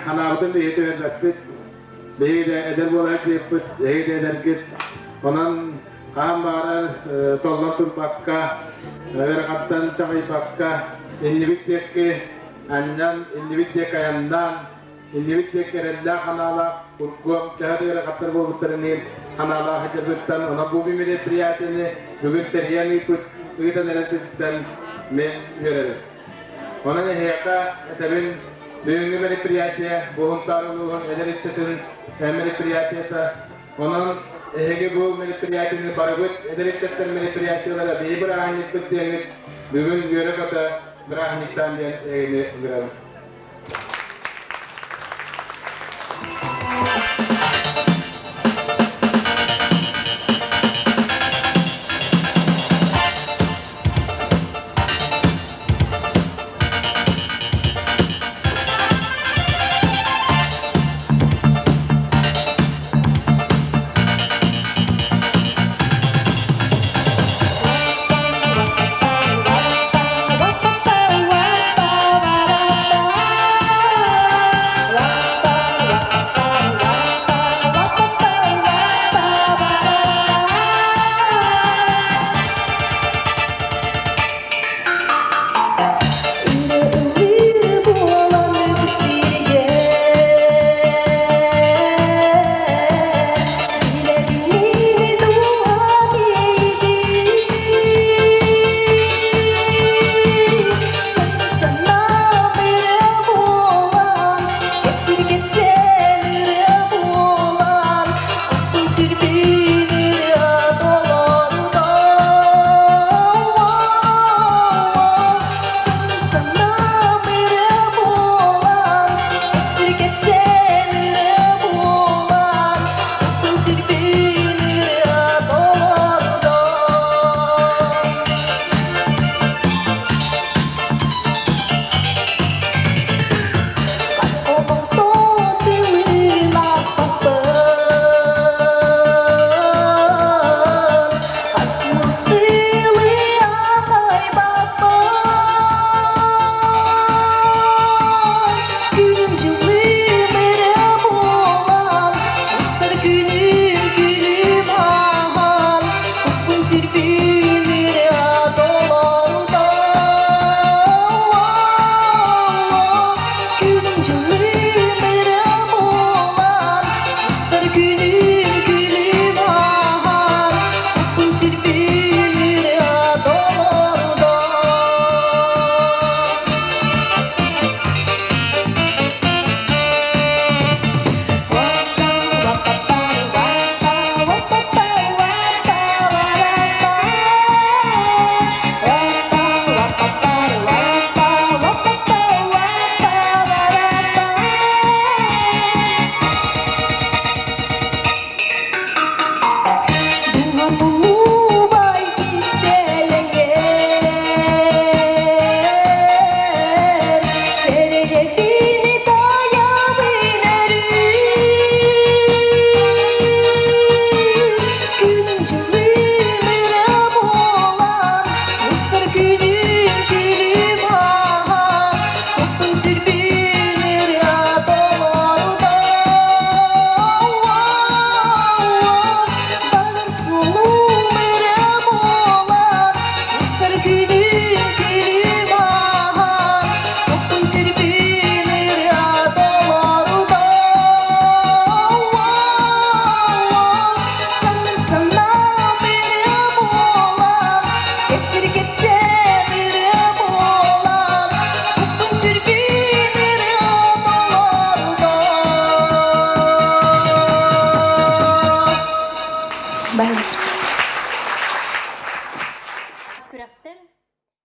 Hanabıtın beyti verrektik. Beyde eder bolayıp yapıp, beyde edergit. Onun kan bağırar, tollan tulpakka, verkattan çakaypakka, indibit yekki, anyan, indibit yekayandan, indibit yekkerella kanala, kurkum, çahadi verkattar bolutlarının kanala hacabıttan, ona bu bir priyatini, bugün teriyani kuyudan erettikten men görelim. Ona ne heyaka, tabi Düğünü meripiyatiye, buhun taruluğun, ederitçetin meripiyatiyata, onun hege bu meripiyatini barabıt, ederitçetten meripiyatiyalara bir bırahanlık bittiğini bugün göre kata bırahanlıktan diyen eğini görelim.